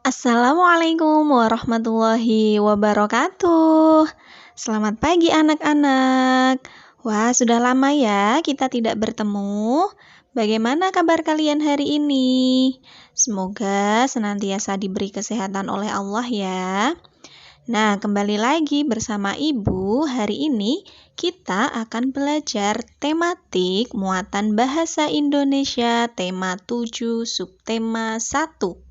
Assalamualaikum warahmatullahi wabarakatuh. Selamat pagi anak-anak. Wah, sudah lama ya kita tidak bertemu. Bagaimana kabar kalian hari ini? Semoga senantiasa diberi kesehatan oleh Allah ya. Nah, kembali lagi bersama Ibu. Hari ini kita akan belajar tematik muatan bahasa Indonesia tema 7 subtema 1.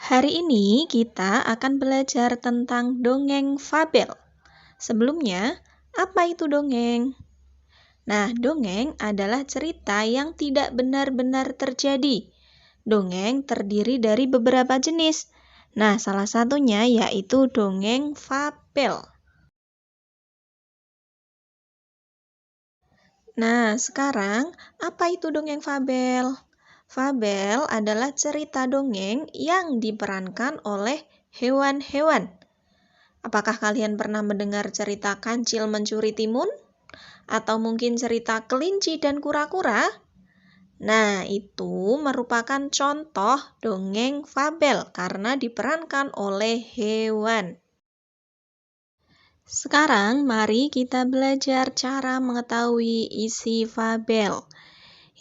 Hari ini kita akan belajar tentang dongeng fabel. Sebelumnya, apa itu dongeng? Nah, dongeng adalah cerita yang tidak benar-benar terjadi. Dongeng terdiri dari beberapa jenis. Nah, salah satunya yaitu dongeng fabel. Nah, sekarang apa itu dongeng fabel? Fabel adalah cerita dongeng yang diperankan oleh hewan-hewan. Apakah kalian pernah mendengar cerita kancil mencuri timun? Atau mungkin cerita kelinci dan kura-kura? Nah, itu merupakan contoh dongeng fabel karena diperankan oleh hewan. Sekarang mari kita belajar cara mengetahui isi fabel.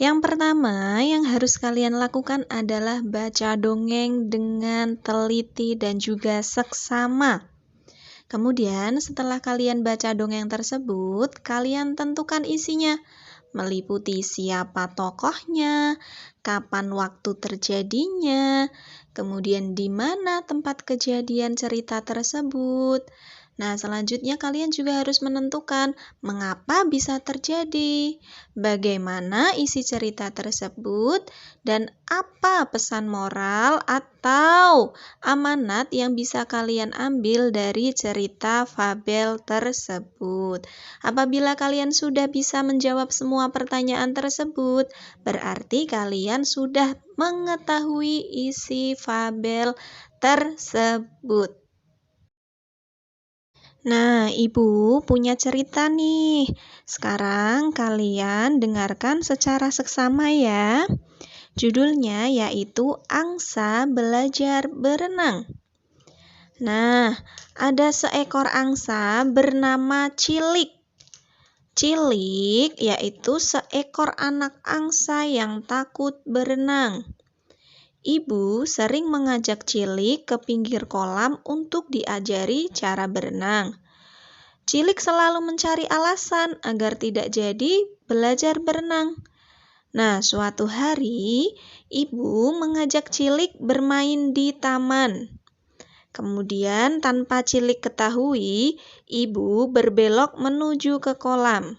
Yang pertama yang harus kalian lakukan adalah baca dongeng dengan teliti dan juga seksama. Kemudian setelah kalian baca dongeng tersebut, kalian tentukan isinya, meliputi siapa tokohnya, kapan waktu terjadinya, kemudian di mana tempat kejadian cerita tersebut. Nah, selanjutnya kalian juga harus menentukan mengapa bisa terjadi, bagaimana isi cerita tersebut, dan apa pesan moral atau amanat yang bisa kalian ambil dari cerita fabel tersebut. Apabila kalian sudah bisa menjawab semua pertanyaan tersebut, berarti kalian sudah mengetahui isi fabel tersebut. Nah, Ibu punya cerita nih. Sekarang kalian dengarkan secara seksama ya. Judulnya yaitu Angsa Belajar Berenang. Nah, ada seekor angsa bernama Cilik. Cilik yaitu seekor anak angsa yang takut berenang. Ibu sering mengajak Cilik ke pinggir kolam untuk diajari cara berenang. Cilik selalu mencari alasan agar tidak jadi belajar berenang. Nah, suatu hari, ibu mengajak Cilik bermain di taman. Kemudian, tanpa Cilik ketahui, ibu berbelok menuju ke kolam.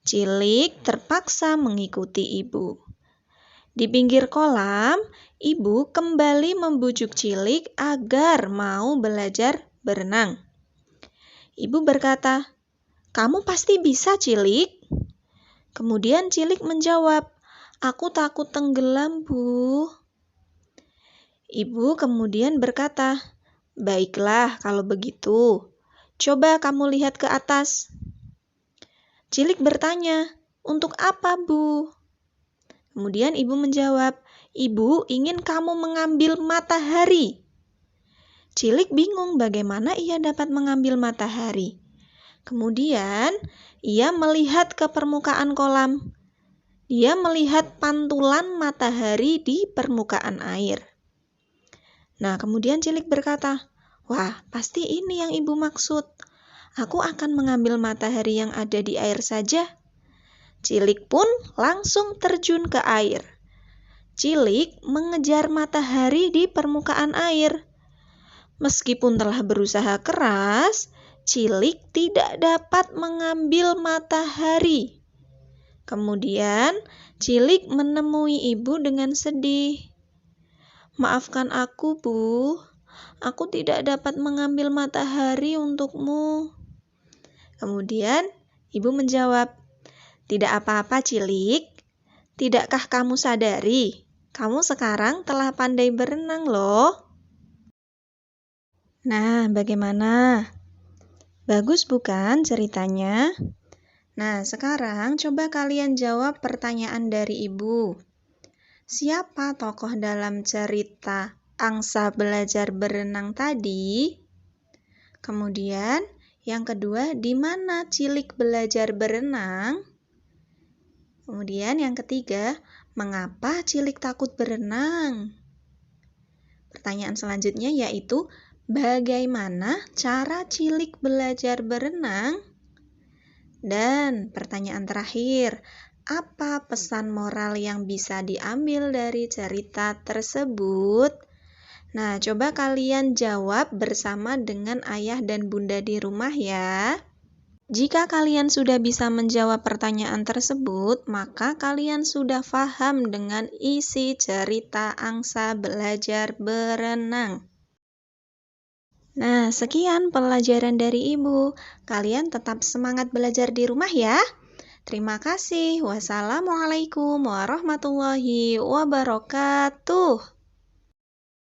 Cilik terpaksa mengikuti ibu. Di pinggir kolam, ibu kembali membujuk Cilik agar mau belajar berenang. Ibu berkata, "Kamu pasti bisa, Cilik." Kemudian Cilik menjawab, "Aku takut tenggelam, Bu." Ibu kemudian berkata, "Baiklah kalau begitu. Coba kamu lihat ke atas." Cilik bertanya, "Untuk apa, Bu?" Kemudian ibu menjawab, "Ibu ingin kamu mengambil matahari." Cilik bingung bagaimana ia dapat mengambil matahari. Kemudian ia melihat ke permukaan kolam. Dia melihat pantulan matahari di permukaan air. Nah, kemudian Cilik berkata, "Wah, pasti ini yang ibu maksud. Aku akan mengambil matahari yang ada di air saja." Cilik pun langsung terjun ke air. Cilik mengejar matahari di permukaan air. Meskipun telah berusaha keras, Cilik tidak dapat mengambil matahari. Kemudian, Cilik menemui ibu dengan sedih. "Maafkan aku, Bu. Aku tidak dapat mengambil matahari untukmu." Kemudian, ibu menjawab, "Tidak apa-apa, Cilik. Tidakkah kamu sadari, kamu sekarang telah pandai berenang loh?" Nah, bagaimana? Bagus bukan ceritanya? Nah, sekarang coba kalian jawab pertanyaan dari ibu. Siapa tokoh dalam cerita Angsa Belajar Berenang tadi? Kemudian, yang kedua, di mana Cilik belajar berenang? Kemudian yang ketiga, mengapa Cilik takut berenang? Pertanyaan selanjutnya yaitu, bagaimana cara Cilik belajar berenang? Dan pertanyaan terakhir, apa pesan moral yang bisa diambil dari cerita tersebut? Nah, coba kalian jawab bersama dengan ayah dan bunda di rumah ya. Jika kalian sudah bisa menjawab pertanyaan tersebut, maka kalian sudah paham dengan isi cerita Angsa Belajar Berenang. Nah, sekian pelajaran dari Ibu. Kalian tetap semangat belajar di rumah ya. Terima kasih. Wassalamualaikum warahmatullahi wabarakatuh.